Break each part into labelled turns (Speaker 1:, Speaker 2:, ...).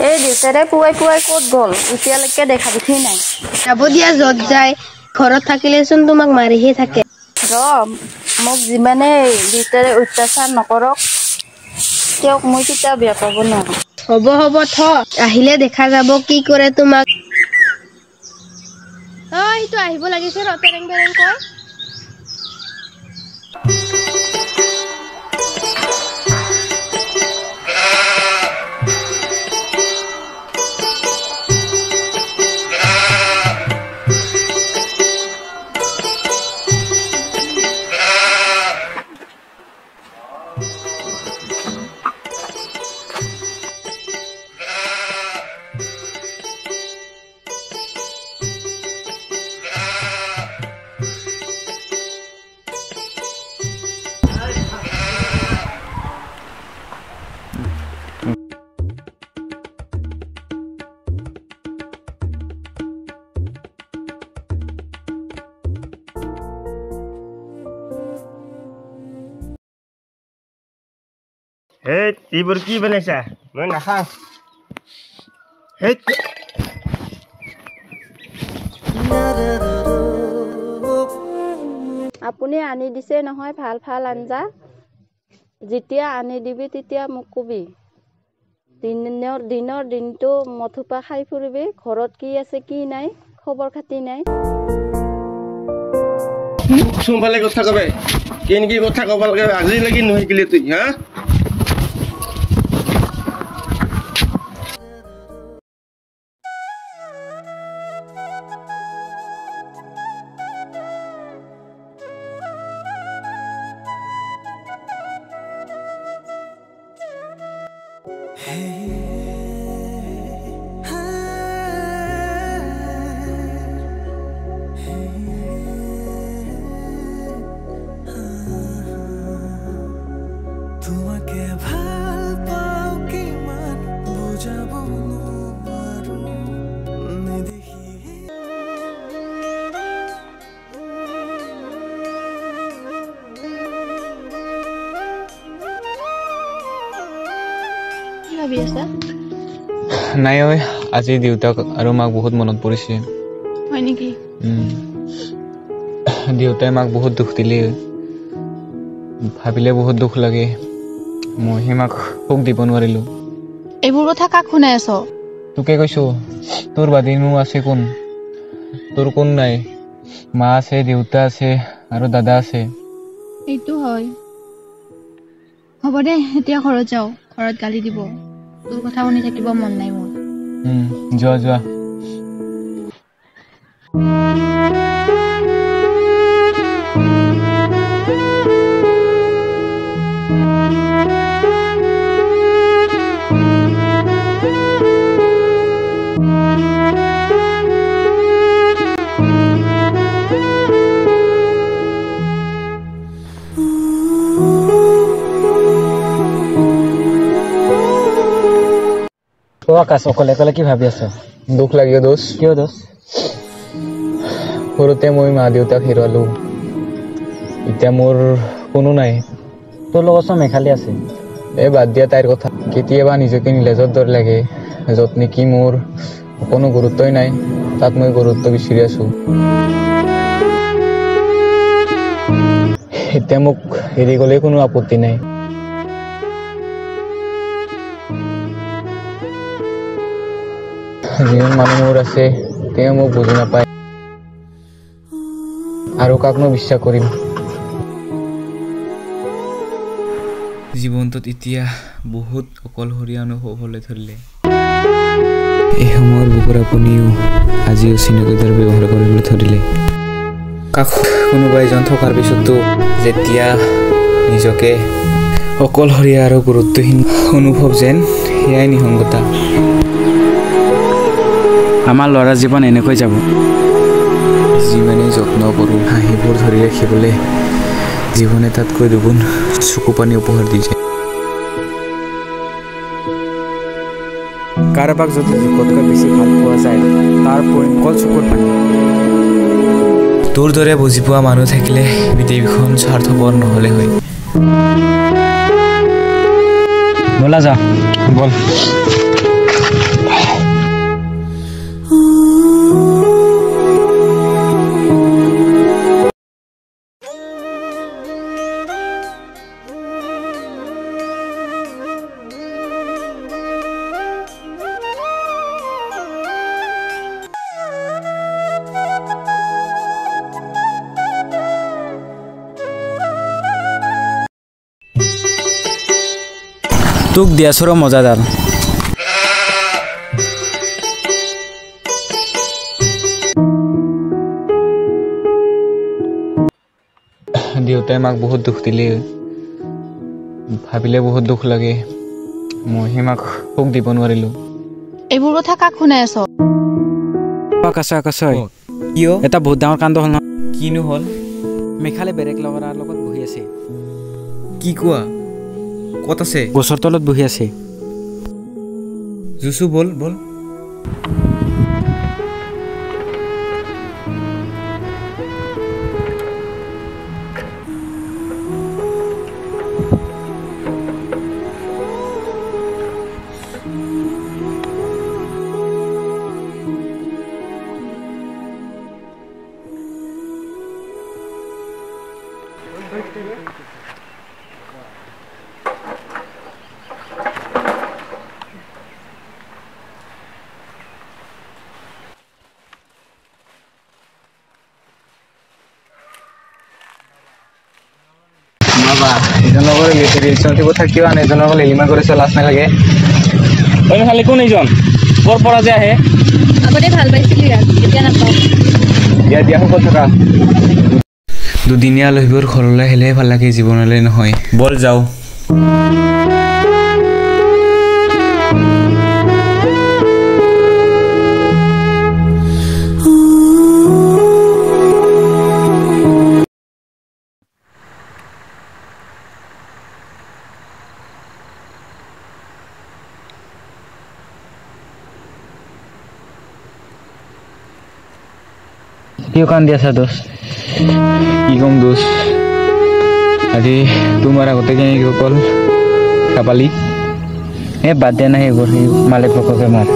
Speaker 1: এই দেউতাৰে পুৱাই ক'ত গ'ল এতিয়ালৈকে দেখা দেখি নাই।
Speaker 2: যাব দিয়া য'ত যায়, ঘৰত থাকিলেচোন তোমাক মাৰিহে থাকে।
Speaker 1: মোক যিমানে দেউতাৰে অত্যাচাৰ নকৰক তেওঁক মই কেতিয়াও বেয়া পাব নোৱাৰো।
Speaker 2: হ'ব থ, আহিলে দেখা যাব কি কৰে তোমাক। সেইটো আহিব লাগিছে ৰ, তেৰেং বেৰেং কয়।
Speaker 3: এইবোৰ কি বনাইছা? মই নাখাওঁ।
Speaker 1: আপুনি আনি দিছে নহয় ভাল ভাল আঞ্জা, যেতিয়া আনি দিবি তেতিয়া মোক কবি। দিনটো মথুপা খাই ফুৰিবি, ঘৰত কি আছে কি নাই খবৰ খাতি নাই।
Speaker 3: চোনফালে কথা কবে কেনেকি কথা কব লাগে আজিলৈকে নহৈকিলে তুই হা?
Speaker 4: নাই ঐ, আজি দেউতাক আৰু মাক বহুত মনত পৰিছে।
Speaker 1: হয় নেকি?
Speaker 4: দেউতাই মাক বহুত দুখ দিলে, ভাবিলে বহুত দুখ লাগে। মইহে মাক সুখ দিব নোৱাৰিলো।
Speaker 1: এইবোৰ কথা কাক শুনাই আছ?
Speaker 4: তোকে কৈছো, তোৰ বাদিনো আছে কোন? তোৰ কোন নাই? মা আছে, দেউতা আছে আৰু দাদা আছে।
Speaker 1: এইটো হয়। হ'ব দে, এতিয়া ঘৰত যাওঁ, ঘৰত গালি দিব। তোৰ কথা শুনি থাকিব মন নাই মোৰ।
Speaker 4: যোৱা।
Speaker 5: আকাশ, অকলে কি ভাবি আছ?
Speaker 4: দুখ লাগে দোষ।
Speaker 5: কিয় দোষ?
Speaker 4: সৰুতে মই মা দেউতাক হেৰুৱালো, এতিয়া মোৰ কোনো নাই।
Speaker 5: তোৰ লগত চব মেঘালী আছে।
Speaker 4: বাদ দিয়া তাইৰ কথা। কেতিয়াবা নিজকে নিলাজৰ দৰে লাগে, য'ত নেকি মোৰ কোনো গুৰুত্বই নাই, তাত মই গুৰুত্ব বিচাৰি আছো। এতিয়া মোক এৰি গ'লে কোনো আপত্তি নাই। যিমান মানুহ মোৰ আছে তেওঁ মোক বুজি নাপায়, আৰু কাকনো বিশ্বাস কৰিম? জীৱনটোত এতিয়া বহুত অকলশৰীয়া অনুভৱ হ'বলৈ ধৰিলে। এই সময়ৰ বুকুৰ আপুনিও আজি অচিনাকি দৰে ব্যৱহাৰ কৰিবলৈ ধৰিলে। কোনোবা এজন থকাৰ পিছতো যেতিয়া নিজকে অকলশৰীয়া আৰু গুৰুত্বহীন অনুভৱ যেন, সেয়াই নিসংগতা।
Speaker 5: আমাৰ ল'ৰা জীৱন এনেকৈ যাব।
Speaker 4: যিমানেই যত্ন কৰোঁ হাঁহিবোৰ ধৰি ৰাখিবলৈ, জীৱনে তাতকৈ দুগুণ চকু পানী উপহাৰ দি যায়।
Speaker 5: কাৰোবাক যদি জোখতকৈ বেছি ভাল পোৱা যায়, তাৰ পৰিণাম চকুৰ পানী।
Speaker 4: তোৰ দৰে বুজি পোৱা মানুহ থাকিলে পৃথিৱীখন স্বাৰ্থপৰ নহ'লে হয়।
Speaker 5: ব'লা যাওঁ, বল। তোক দিয়াছৰ মজাদাৰ
Speaker 4: দেউতাই মাক বহুত দুখ দিলে ভাবিলে বহুত দুখ লাগে মই মাক সুখ দিব নোৱাৰিলো
Speaker 1: এইবোৰ কথা কাক শুনাই আছ
Speaker 5: আকাশ
Speaker 4: কিয়
Speaker 5: এটা বহুত ডাঙৰ কাণ্ড হ'ল ন
Speaker 4: কিনো হ'ল
Speaker 5: মেঘালে বেৰেক লগাৰ লগত বহি আছে
Speaker 4: কি কোৱা ক'ত আছে
Speaker 5: গছৰ তলত বহি আছে
Speaker 4: জুচু বল বল বাবা এজনৰ লগত ৰিলেশ্যনশ্বিপত থাকিও আন এজনৰ লগত লিলিমা কৰিছে লাজ নালাগে
Speaker 3: তই খালি কোন এইজন ক'ৰ পৰা যে আহে
Speaker 1: আগতে ভাল পাইছিলি এতিয়া নাপাওঁ
Speaker 4: দিয়া সকল থকা দুদিনীয়া আলহীবোৰ ঘৰলৈ আহিলেহে ভাল লাগে জীৱনলৈ নহয় বল যাওঁ
Speaker 5: কিয় কান্দি আছা দোষ
Speaker 4: কি কম দোষ আজি তোমাৰ আগতে কেনেকৈ অকল কাপালি
Speaker 5: বাদ দিয়া নাই সেইবোৰ সেই মালিক পক্ষকে মাৰ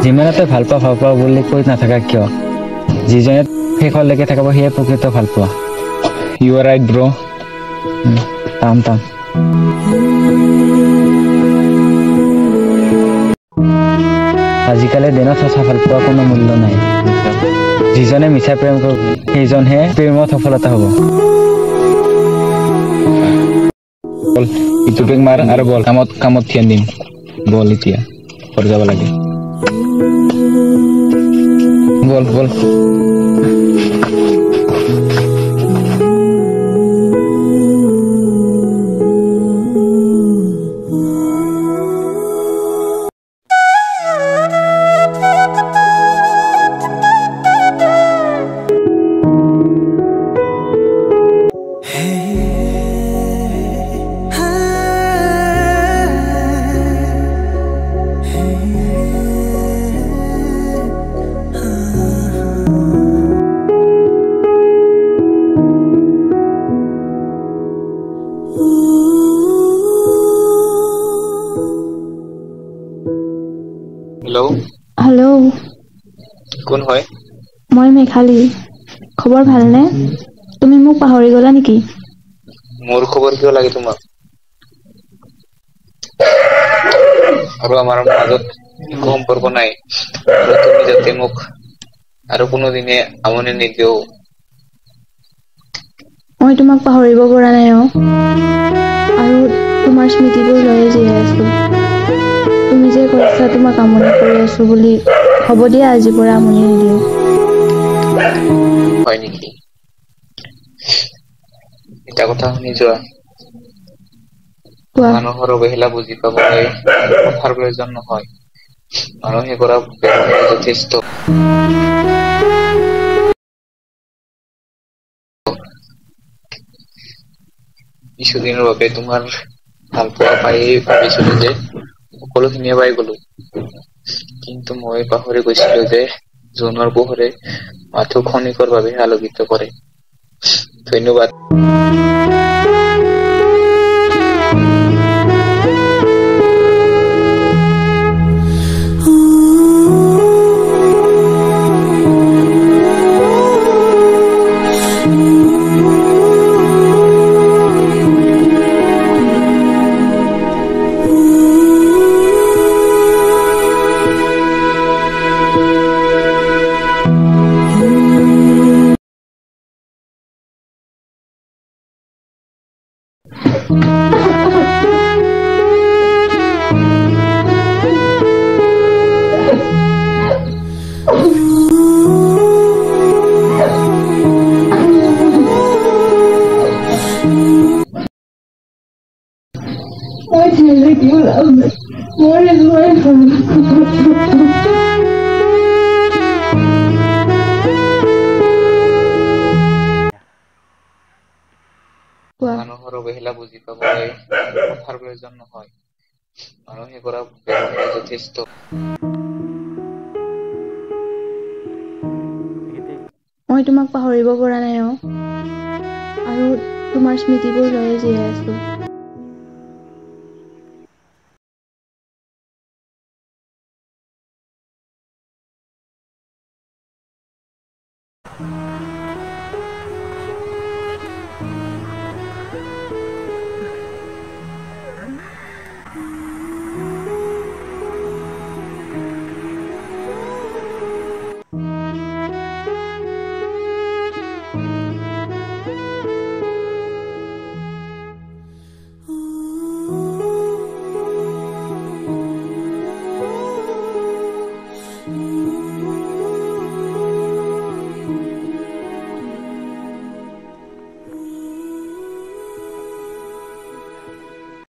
Speaker 5: যিমানতে ভাল পাওঁ বুলি কৈ নাথাকা কিয় যিজনে শেষলৈকে থাকিব সেয়ে প্ৰকৃত ভাল পোৱা
Speaker 4: ইউ আৰ ৰাইট ব্ৰ
Speaker 5: টান আজিকালি দিনত সঁচা ভাল পোৱা কোনো মূল্য নাই যিজনে মিছা প্ৰেম কৰিব সেইজনহে প্ৰেমত সফলতা হ'ব
Speaker 4: বল ইটো বেগ মাৰ আৰু বল কামত ধ্যান দিম বল এতিয়া ঘৰ যাব লাগে বল
Speaker 1: হেল্ল'
Speaker 4: কোন হয়
Speaker 1: মই মেঘালী খবৰ ভালনে তুমি মোক পাহৰি গলা নেকি
Speaker 4: মোৰ খবৰ কিয় লাগে তোমাক আৰু আমাৰ মাজত একো সম্পৰ্ক নাই আৰু তুমি যাতে মোক আৰু কোনোদিনে আমনি নিদিও
Speaker 1: মই তোমাক পাহৰিব পৰা নাই আৰু তোমাৰ স্মৃতিবোৰ লৈয়ে জীয়াই আছো তুমি যে কৈছা তোমাক আমনি কৰি আছো বুলি হ'ব দিয়া আজিৰ পৰা আমনি নিদিওঁ
Speaker 4: হয় নেকি এটা কথা শুনি যোৱা
Speaker 1: কোৱা
Speaker 4: মানুহৰ অৱহেলা বুজি পাবলৈ কথাৰ প্ৰয়োজন নহয় মানুহে কৰা ব্যৱহাৰ যথেষ্ট কিছুদিনৰ বাবে তোমাৰ ভাল পোৱা পায়েই ভাবিছিলো যে সকলোখিনিয়ে পাই গলো কিন্তু মই পাহৰি গৈছিলো যে জোনৰ পোহৰে মাথো ক্ষণিকৰ বাবে আলোকিত কৰে ধন্যবাদ
Speaker 1: কোৱা
Speaker 4: মানুহৰ অৱহেলা বুজি পাবলৈ কথাৰ প্ৰয়োজন নহয় মানুহে কৰা ব্যৱহাৰ যথেষ্ট
Speaker 1: মই তোমাক পাহৰিব পৰা নাই আৰু তোমাৰ স্মৃতিবোৰ লৈয়ে জীয়াই আছো।